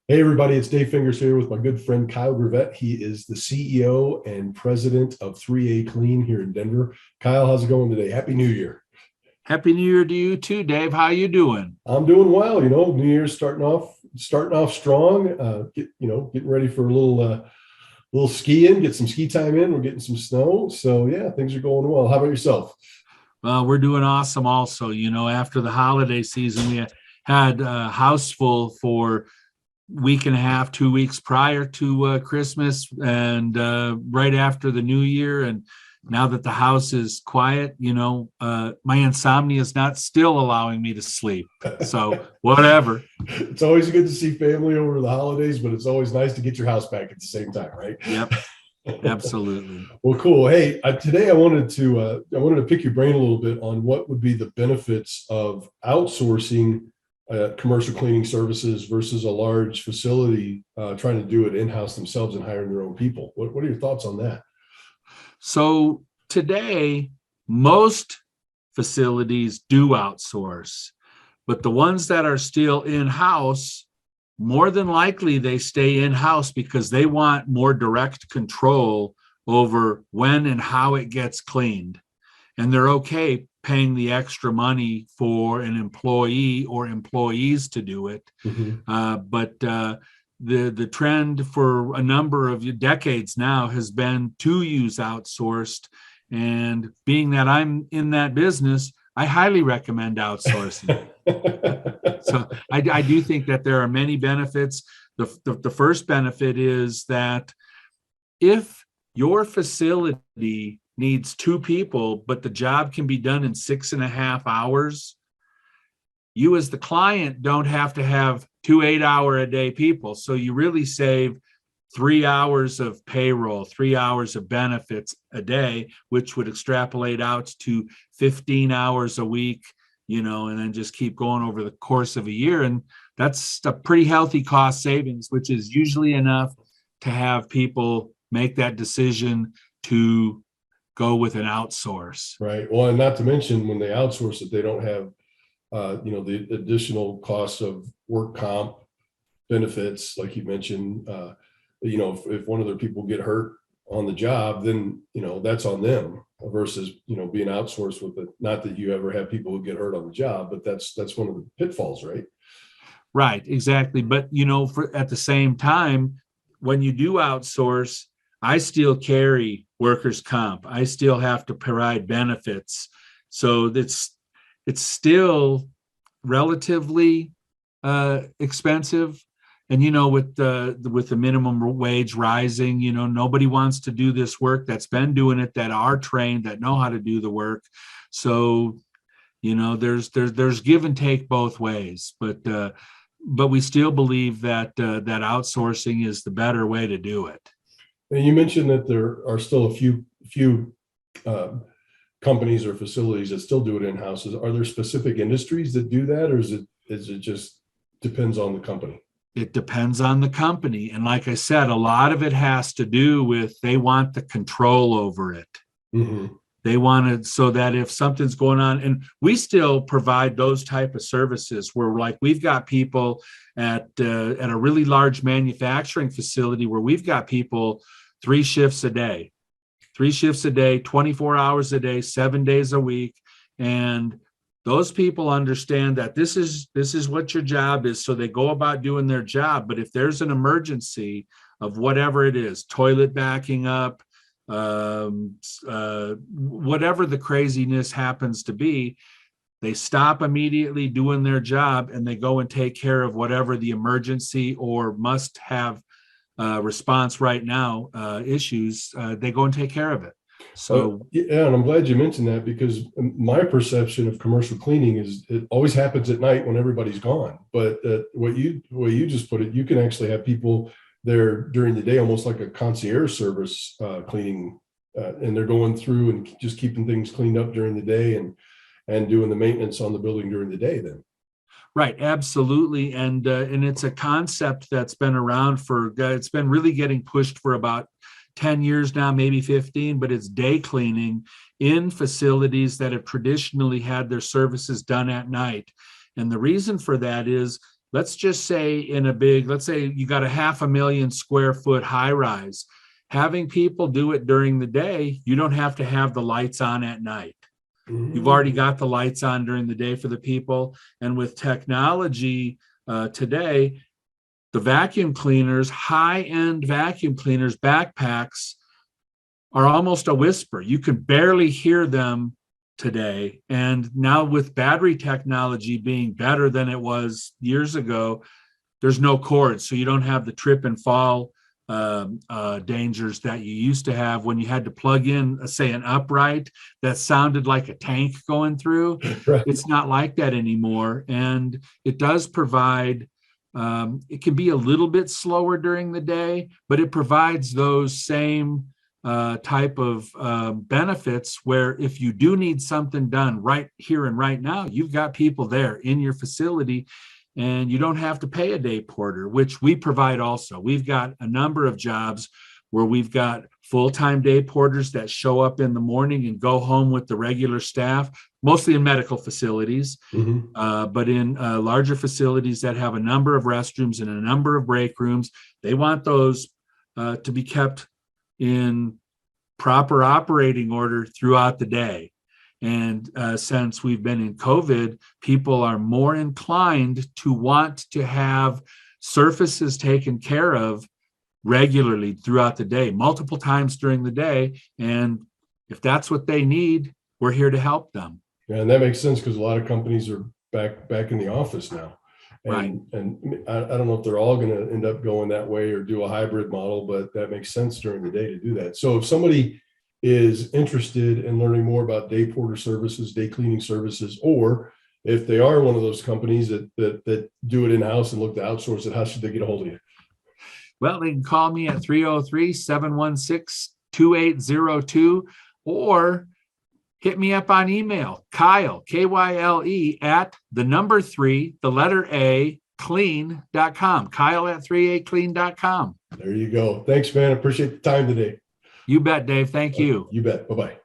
Hey everybody, it's Dave Fingers here with my good friend Kyle Grivette. He is the CEO and president of 3ACLEAN here in Denver. Kyle, how's it going today? Happy New Year. Happy New Year to you too, Dave. How you doing? I'm doing well. New Year's starting off strong. Getting ready for a little skiing, get some ski time in. We're getting some snow. So yeah, things are going well. How about yourself? We're doing awesome also. After the holiday season, we had a house full for week and a half, 2 weeks prior to Christmas and right after the new year. And now that the house is quiet, my insomnia is not still allowing me to sleep. So whatever. It's always good to see family over the holidays, but it's always nice to get your house back at the same time, right? Yep, absolutely. Well, cool. Hey, today I wanted to pick your brain a little bit on what would be the benefits of outsourcing commercial cleaning services versus a large facility trying to do it in-house themselves and hiring their own people. What are your thoughts on that? So today, most facilities do outsource, but the ones that are still in-house, more than likely they stay in-house because they want more direct control over when and how it gets cleaned. And they're okay paying the extra money for an employee or employees to do it. But the trend for a number of decades now has been to use outsourced. And being that I'm in that business, I highly recommend outsourcing. So I do think that there are many benefits. The first benefit is that if your facility needs two people, but the job can be done in 6.5 hours, you as the client don't have to have 2 8-hour-a-day people. So you really save 3 hours of payroll, 3 hours of benefits a day, which would extrapolate out to 15 hours a week, and then just keep going over the course of a year. And that's a pretty healthy cost savings, which is usually enough to have people make that decision to go with an outsource. Right. Well, and not to mention when they outsource it, they don't have the additional costs of work comp benefits, like you mentioned. If one of their people get hurt on the job, then that's on them versus being outsourced with it. Not that you ever have people who get hurt on the job, but that's one of the pitfalls, right? Right, exactly. But at the same time, when you do outsource, I still carry workers' comp. I still have to provide benefits. So it's still relatively expensive. And with the minimum wage rising, nobody wants to do this work that's been doing it, that are trained, that know how to do the work. So there's give and take both ways. But we still believe that that outsourcing is the better way to do it. And you mentioned that there are still a few companies or facilities that still do it in houses. Are there specific industries that do that, or is it just depends on the company? It depends on the company. And like I said, a lot of it has to do with they want the control over it. Mm-hmm. They want it so that if something's going on, and we still provide those type of services where we've got people at a really large manufacturing facility where we've got people 3 shifts a day, 24 hours a day, 7 days a week. And those people understand that this is what your job is. So they go about doing their job. But if there's an emergency of whatever it is, toilet backing up, whatever the craziness happens to be, they stop immediately doing their job and they go and take care of whatever the emergency or must have response right now issues. They go and take care of it. So yeah, and I'm glad you mentioned that, because my perception of commercial cleaning is it always happens at night when everybody's gone. But what you just put it, you can actually have people there during the day, almost like a concierge service cleaning, and they're going through and just keeping things cleaned up during the day and doing the maintenance on the building during the day then. Right, absolutely. And it's a concept that's been around it's been really getting pushed for about 10 years now, maybe 15, but it's day cleaning in facilities that have traditionally had their services done at night. And the reason for that is let's just say in a big, let's say you got a 500,000 square foot high rise, having people do it during the day, you don't have to have the lights on at night. You've already got the lights on during the day for the people. And with technology today, the vacuum cleaners, high-end vacuum cleaners, backpacks are almost a whisper. You can barely hear them today. And now with battery technology being better than it was years ago, there's no cords. So you don't have the trip and fall dangers that you used to have when you had to plug in, say, an upright that sounded like a tank going through. Right. It's not like that anymore. And it does provide, it can be a little bit slower during the day, but it provides those same type of benefits where if you do need something done right here and right now, you've got people there in your facility. And you don't have to pay a day porter, which we provide also. We've got a number of jobs where we've got full-time day porters that show up in the morning and go home with the regular staff, mostly in medical facilities, but in larger facilities that have a number of restrooms and a number of break rooms. They want those to be kept in proper operating order throughout the day. And since we've been in COVID, people are more inclined to want to have surfaces taken care of regularly throughout the day, multiple times during the day. And if that's what they need, we're here to help them. Yeah, and that makes sense because a lot of companies are back in the office now. And, Right. And I don't know if they're all going to end up going that way or do a hybrid model, but that makes sense during the day to do that. So if somebody is interested in learning more about day porter services, day cleaning services, or if they are one of those companies that do it in-house and look to outsource it, how should they get a hold of you? Well, they can call me at 303-716-2802 or hit me up on email, Kyle, Kyle, at the number 3, the letter A, clean.com, Kyle at 3ACLEAN.com. There you go. Thanks, man. Appreciate the time today. You bet, Dave. Thank you. You bet. Bye-bye.